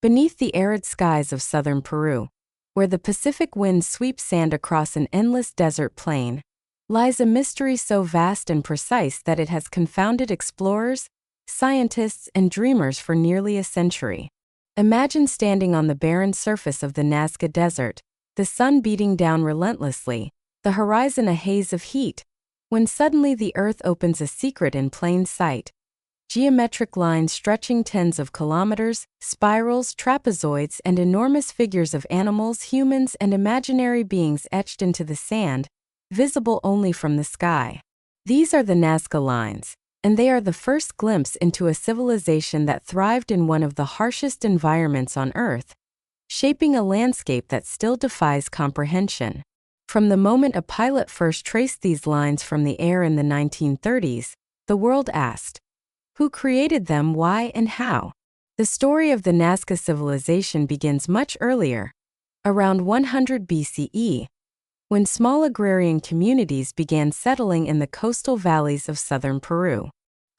Beneath the arid skies of southern Peru, where the Pacific winds sweep sand across an endless desert plain, lies a mystery so vast and precise that it has confounded explorers, scientists, and dreamers for nearly a century. Imagine standing on the barren surface of the Nazca Desert, the sun beating down relentlessly, the horizon a haze of heat, when suddenly the earth opens a secret in plain sight. Geometric lines stretching tens of kilometers, spirals, trapezoids, and enormous figures of animals, humans, and imaginary beings etched into the sand, visible only from the sky. These are the Nazca Lines, and they are the first glimpse into a civilization that thrived in one of the harshest environments on Earth, shaping a landscape that still defies comprehension. From the moment a pilot first traced these lines from the air in the 1930s, the world asked, who created them, why, and how? The story of the Nazca civilization begins much earlier, around 100 BCE, when small agrarian communities began settling in the coastal valleys of southern Peru.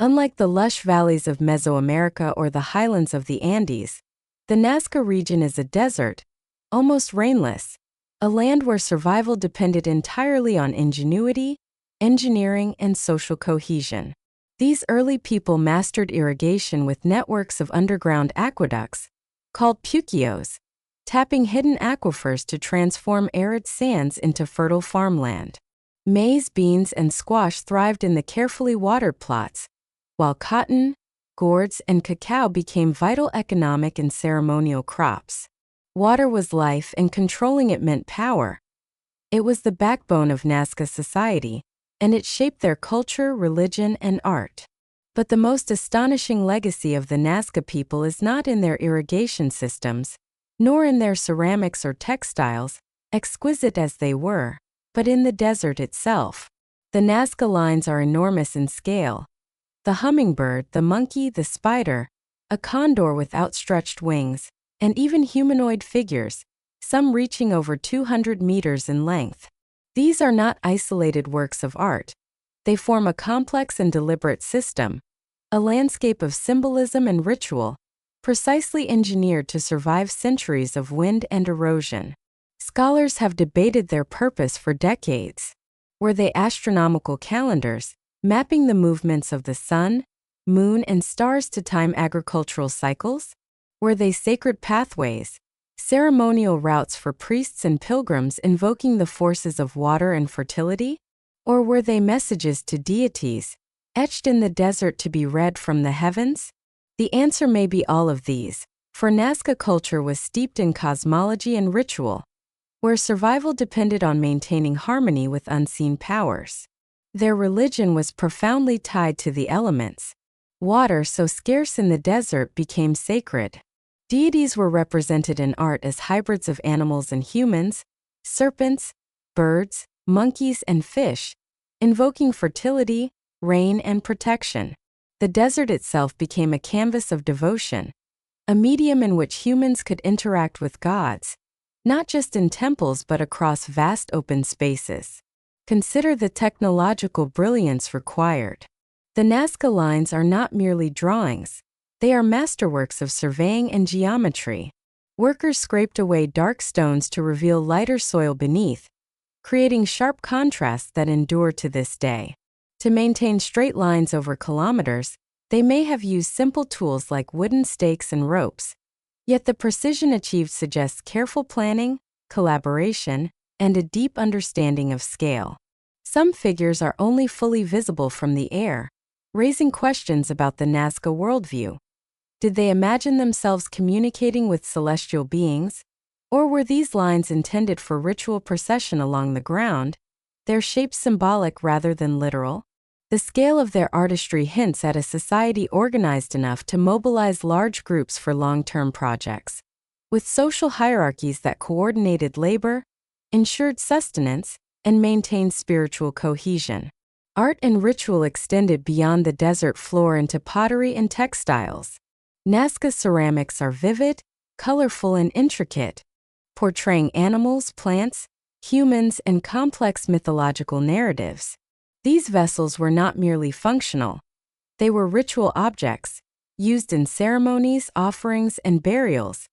Unlike the lush valleys of Mesoamerica or the highlands of the Andes, the Nazca region is a desert, almost rainless, a land where survival depended entirely on ingenuity, engineering, and social cohesion. These early people mastered irrigation with networks of underground aqueducts, called puquios, tapping hidden aquifers to transform arid sands into fertile farmland. Maize, beans, and squash thrived in the carefully watered plots, while cotton, gourds, and cacao became vital economic and ceremonial crops. Water was life, and controlling it meant power. It was the backbone of Nazca society, and it shaped their culture, religion, and art. But the most astonishing legacy of the Nazca people is not in their irrigation systems, nor in their ceramics or textiles, exquisite as they were, but in the desert itself. The Nazca Lines are enormous in scale. The hummingbird, the monkey, the spider, a condor with outstretched wings, and even humanoid figures, some reaching over 200 meters in length. These are not isolated works of art. They form a complex and deliberate system, a landscape of symbolism and ritual, precisely engineered to survive centuries of wind and erosion. Scholars have debated their purpose for decades. Were they astronomical calendars, mapping the movements of the sun, moon, and stars to time agricultural cycles? Were they sacred pathways, ceremonial routes for priests and pilgrims invoking the forces of water and fertility? Or were they messages to deities, etched in the desert to be read from the heavens? The answer may be all of these, for Nazca culture was steeped in cosmology and ritual, where survival depended on maintaining harmony with unseen powers. Their religion was profoundly tied to the elements. Water, so scarce in the desert, became sacred. Deities were represented in art as hybrids of animals and humans, serpents, birds, monkeys, and fish, invoking fertility, rain, and protection. The desert itself became a canvas of devotion, a medium in which humans could interact with gods, not just in temples but across vast open spaces. Consider the technological brilliance required. The Nazca Lines are not merely drawings. They are masterworks of surveying and geometry. Workers scraped away dark stones to reveal lighter soil beneath, creating sharp contrasts that endure to this day. To maintain straight lines over kilometers, they may have used simple tools like wooden stakes and ropes. Yet the precision achieved suggests careful planning, collaboration, and a deep understanding of scale. Some figures are only fully visible from the air, raising questions about the Nazca worldview. Did they imagine themselves communicating with celestial beings? Or were these lines intended for ritual procession along the ground, their shape symbolic rather than literal? The scale of their artistry hints at a society organized enough to mobilize large groups for long-term projects, with social hierarchies that coordinated labor, ensured sustenance, and maintained spiritual cohesion. Art and ritual extended beyond the desert floor into pottery and textiles. Nazca ceramics are vivid, colorful, and intricate, portraying animals, plants, humans, and complex mythological narratives. These vessels were not merely functional. They were ritual objects, used in ceremonies, offerings, and burials,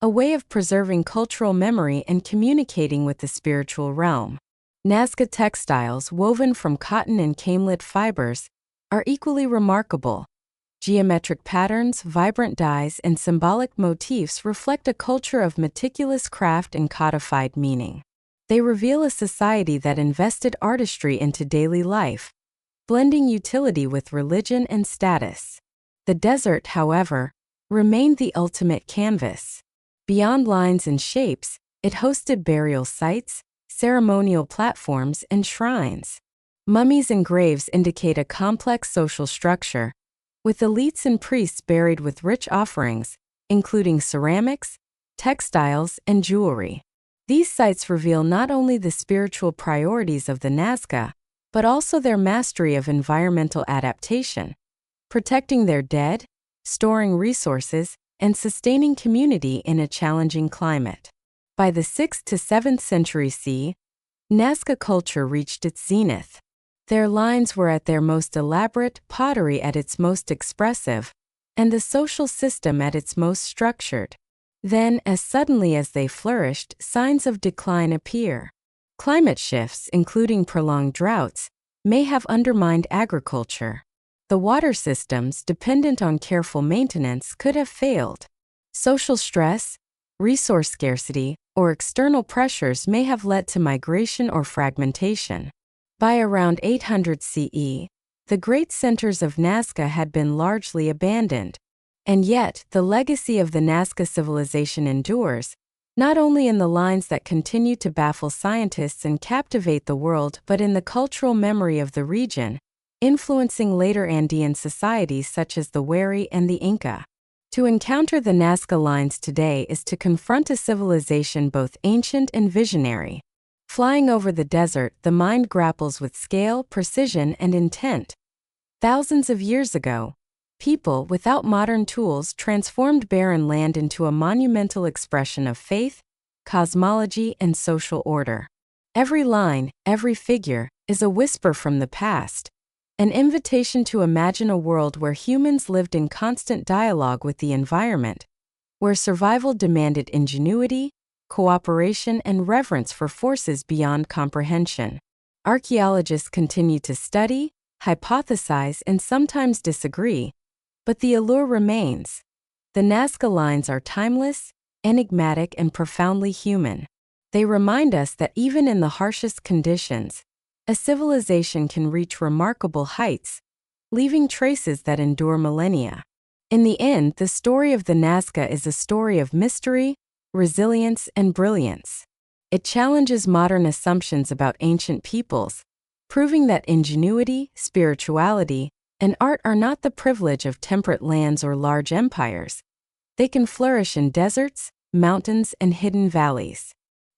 a way of preserving cultural memory and communicating with the spiritual realm. Nazca textiles woven from cotton and camelid fibers are equally remarkable. Geometric patterns, vibrant dyes, and symbolic motifs reflect a culture of meticulous craft and codified meaning. They reveal a society that invested artistry into daily life, blending utility with religion and status. The desert, however, remained the ultimate canvas. Beyond lines and shapes, it hosted burial sites, ceremonial platforms, and shrines. Mummies and graves indicate a complex social structure, with elites and priests buried with rich offerings, including ceramics, textiles, and jewelry. These sites reveal not only the spiritual priorities of the Nazca, but also their mastery of environmental adaptation, protecting their dead, storing resources, and sustaining community in a challenging climate. By the 6th to 7th century CE, Nazca culture reached its zenith. Their lines were at their most elaborate, pottery at its most expressive, and the social system at its most structured. Then, as suddenly as they flourished, signs of decline appear. Climate shifts, including prolonged droughts, may have undermined agriculture. The water systems, dependent on careful maintenance, could have failed. Social stress, resource scarcity, or external pressures may have led to migration or fragmentation. By around 800 CE, the great centers of Nazca had been largely abandoned. And yet, the legacy of the Nazca civilization endures, not only in the lines that continue to baffle scientists and captivate the world, but in the cultural memory of the region, influencing later Andean societies such as the Wari and the Inca. To encounter the Nazca lines today is to confront a civilization both ancient and visionary. Flying over the desert, the mind grapples with scale, precision, and intent. Thousands of years ago, people, without modern tools, transformed barren land into a monumental expression of faith, cosmology, and social order. Every line, every figure, is a whisper from the past, an invitation to imagine a world where humans lived in constant dialogue with the environment, where survival demanded ingenuity, cooperation, and reverence for forces beyond comprehension. Archaeologists continue to study, hypothesize, and sometimes disagree, but the allure remains. The Nazca lines are timeless, enigmatic, and profoundly human. They remind us that even in the harshest conditions, a civilization can reach remarkable heights, leaving traces that endure millennia. In the end, the story of the Nazca is a story of mystery, resilience, and brilliance. It challenges modern assumptions about ancient peoples, proving that ingenuity, spirituality, and art are not the privilege of temperate lands or large empires. They can flourish in deserts, mountains, and hidden valleys.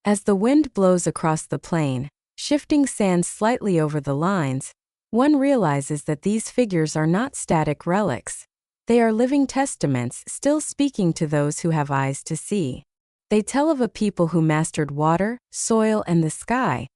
As the wind blows across the plain, shifting sand slightly over the lines, one realizes that these figures are not static relics. They are living testaments, still speaking to those who have eyes to see. They tell of a people who mastered water, soil, and the sky,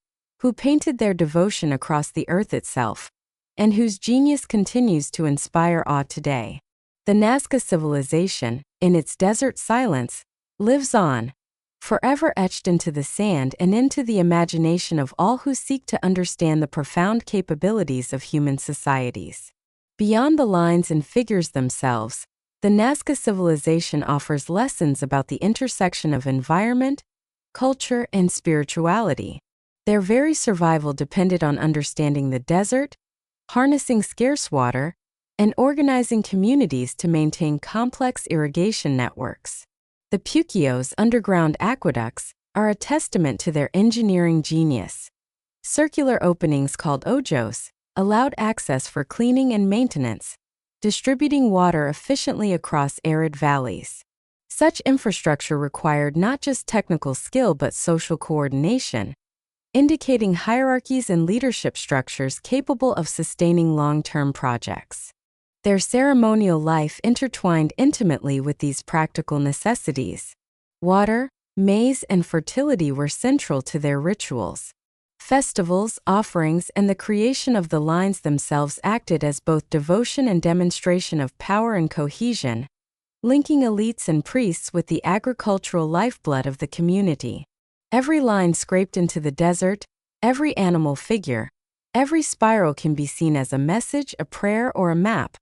who painted their devotion across the earth itself, and whose genius continues to inspire awe today. The Nazca civilization, in its desert silence, lives on, forever etched into the sand and into the imagination of all who seek to understand the profound capabilities of human societies. Beyond the lines and figures themselves, the Nazca civilization offers lessons about the intersection of environment, culture, and spirituality. Their very survival depended on understanding the desert, harnessing scarce water, and organizing communities to maintain complex irrigation networks. The Puquios underground aqueducts are a testament to their engineering genius. Circular openings called ojos allowed access for cleaning and maintenance, distributing water efficiently across arid valleys. Such infrastructure required not just technical skill but social coordination, indicating hierarchies and leadership structures capable of sustaining long-term projects. Their ceremonial life intertwined intimately with these practical necessities. Water, maize, and fertility were central to their rituals. Festivals, offerings, and the creation of the lines themselves acted as both devotion and demonstration of power and cohesion, linking elites and priests with the agricultural lifeblood of the community. Every line scraped into the desert, every animal figure, every spiral can be seen as a message, a prayer, or a map,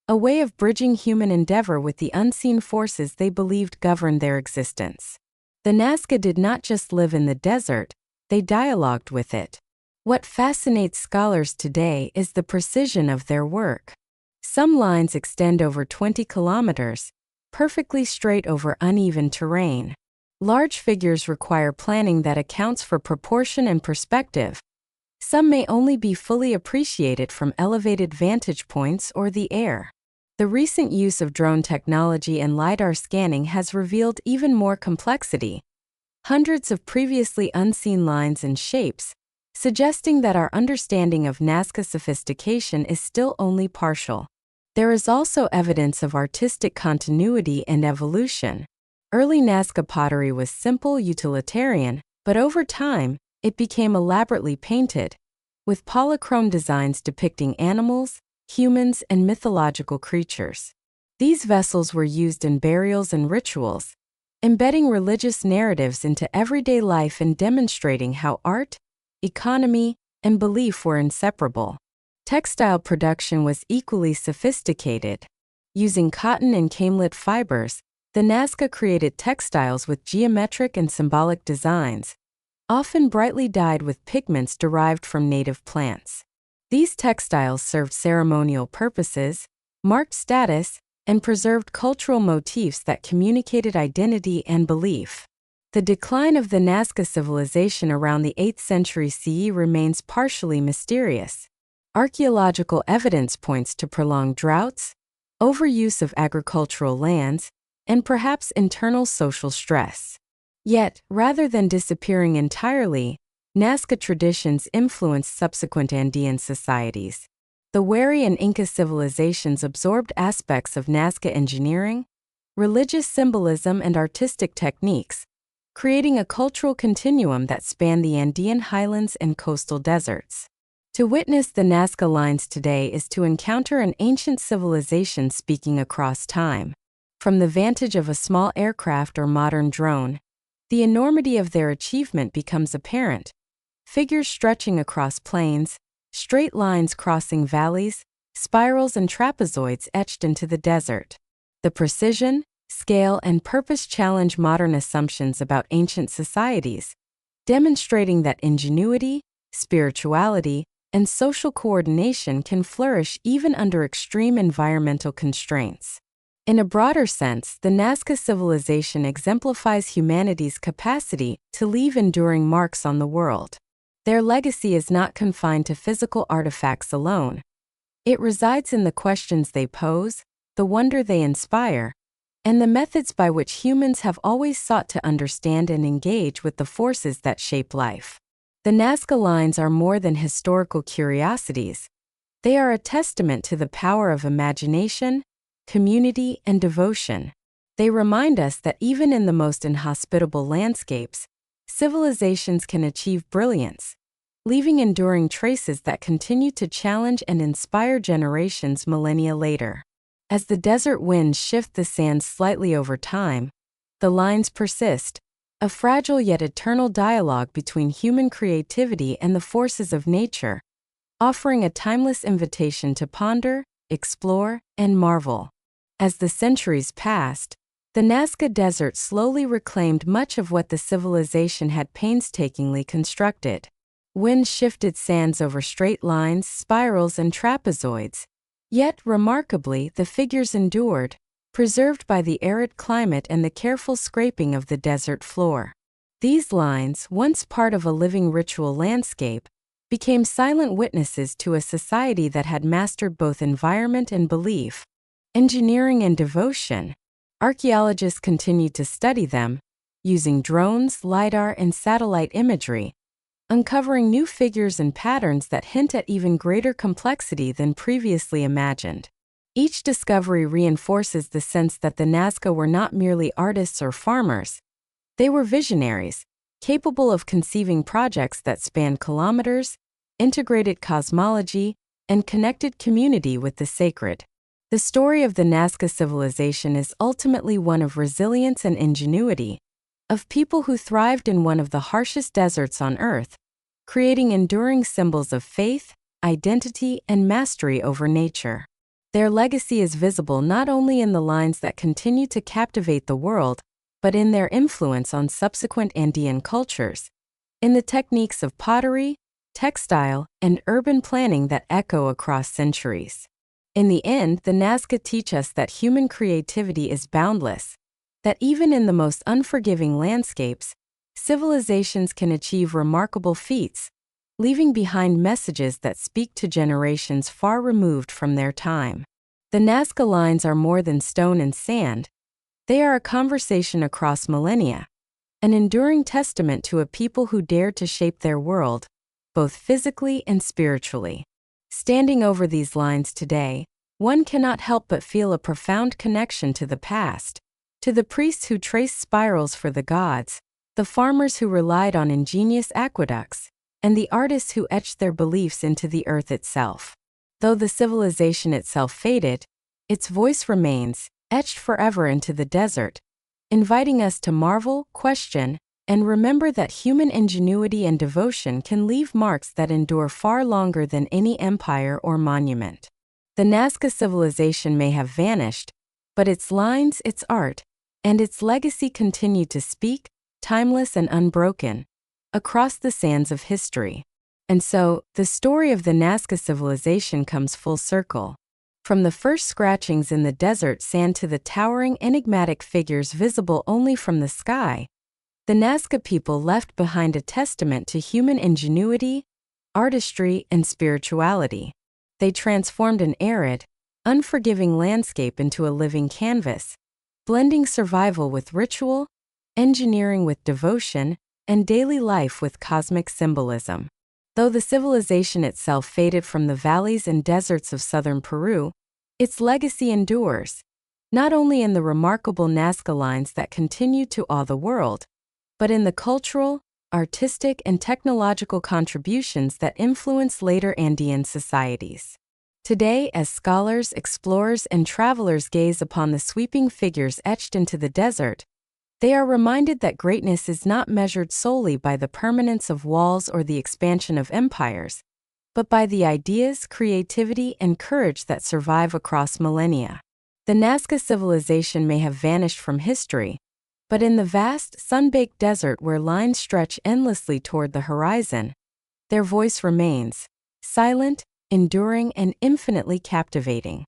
a way of bridging human endeavor with the unseen forces they believed governed their existence. The Nazca did not just live in the desert, they dialogued with it. What fascinates scholars today is the precision of their work. Some lines extend over 20 kilometers, perfectly straight over uneven terrain. Large figures require planning that accounts for proportion and perspective. Some may only be fully appreciated from elevated vantage points or the air. The recent use of drone technology and LiDAR scanning has revealed even more complexity. Hundreds of previously unseen lines and shapes, suggesting that our understanding of Nazca sophistication is still only partial. There is also evidence of artistic continuity and evolution. Early Nazca pottery was simple, utilitarian, but over time, it became elaborately painted, with polychrome designs depicting animals, humans, and mythological creatures. These vessels were used in burials and rituals, embedding religious narratives into everyday life and demonstrating how art, economy, and belief were inseparable. Textile production was equally sophisticated. Using cotton and camelid fibers, the Nazca created textiles with geometric and symbolic designs, often brightly dyed with pigments derived from native plants. These textiles served ceremonial purposes, marked status, and preserved cultural motifs that communicated identity and belief. The decline of the Nazca civilization around the 8th century CE remains partially mysterious. Archaeological evidence points to prolonged droughts, overuse of agricultural lands, and perhaps internal social stress. Yet, rather than disappearing entirely, Nazca traditions influenced subsequent Andean societies. The Wari and Inca civilizations absorbed aspects of Nazca engineering, religious symbolism, and artistic techniques, creating a cultural continuum that spanned the Andean highlands and coastal deserts. To witness the Nazca Lines today is to encounter an ancient civilization speaking across time. From the vantage of a small aircraft or modern drone, the enormity of their achievement becomes apparent. Figures stretching across plains, straight lines crossing valleys, spirals and trapezoids etched into the desert. The precision, scale, and purpose challenge modern assumptions about ancient societies, demonstrating that ingenuity, spirituality, and social coordination can flourish even under extreme environmental constraints. In a broader sense, the Nazca civilization exemplifies humanity's capacity to leave enduring marks on the world. Their legacy is not confined to physical artifacts alone. It resides in the questions they pose, the wonder they inspire, and the methods by which humans have always sought to understand and engage with the forces that shape life. The Nazca Lines are more than historical curiosities. They are a testament to the power of imagination, community, and devotion. They remind us that even in the most inhospitable landscapes, civilizations can achieve brilliance, leaving enduring traces that continue to challenge and inspire generations millennia later. As the desert winds shift the sands slightly over time, the lines persist, a fragile yet eternal dialogue between human creativity and the forces of nature, offering a timeless invitation to ponder, explore, and marvel. As the centuries passed, the Nazca Desert slowly reclaimed much of what the civilization had painstakingly constructed. Winds shifted sands over straight lines, spirals, and trapezoids. Yet, remarkably, the figures endured, preserved by the arid climate and the careful scraping of the desert floor. These lines, once part of a living ritual landscape, became silent witnesses to a society that had mastered both environment and belief, engineering and devotion. Archaeologists continued to study them, using drones, LiDAR, and satellite imagery, uncovering new figures and patterns that hint at even greater complexity than previously imagined. Each discovery reinforces the sense that the Nazca were not merely artists or farmers. They were visionaries, capable of conceiving projects that span kilometers, integrated cosmology, and connected community with the sacred. The story of the Nazca civilization is ultimately one of resilience and ingenuity, of people who thrived in one of the harshest deserts on Earth, creating enduring symbols of faith, identity, and mastery over nature. Their legacy is visible not only in the lines that continue to captivate the world, but in their influence on subsequent Andean cultures, in the techniques of pottery, textile, and urban planning that echo across centuries. In the end, the Nazca teach us that human creativity is boundless, that even in the most unforgiving landscapes, civilizations can achieve remarkable feats, leaving behind messages that speak to generations far removed from their time. The Nazca Lines are more than stone and sand. They are a conversation across millennia, an enduring testament to a people who dared to shape their world, both physically and spiritually. Standing over these lines today, one cannot help but feel a profound connection to the past, to the priests who traced spirals for the gods, the farmers who relied on ingenious aqueducts, and the artists who etched their beliefs into the earth itself. Though the civilization itself faded, its voice remains, etched forever into the desert, inviting us to marvel, question, and remember that human ingenuity and devotion can leave marks that endure far longer than any empire or monument. The Nazca civilization may have vanished, but its lines, its art, and its legacy continue to speak, timeless and unbroken, across the sands of history. And so, the story of the Nazca civilization comes full circle. From the first scratchings in the desert sand to the towering enigmatic figures visible only from the sky, the Nazca people left behind a testament to human ingenuity, artistry, and spirituality. They transformed an arid, unforgiving landscape into a living canvas, blending survival with ritual, engineering with devotion, and daily life with cosmic symbolism. Though the civilization itself faded from the valleys and deserts of southern Peru, its legacy endures, not only in the remarkable Nazca Lines that continue to awe the world, but in the cultural, artistic, and technological contributions that influence later Andean societies. Today, as scholars, explorers, and travelers gaze upon the sweeping figures etched into the desert, they are reminded that greatness is not measured solely by the permanence of walls or the expansion of empires, but by the ideas, creativity, and courage that survive across millennia. The Nazca civilization may have vanished from history, but in the vast, sun-baked desert where lines stretch endlessly toward the horizon, their voice remains, silent, enduring, and infinitely captivating.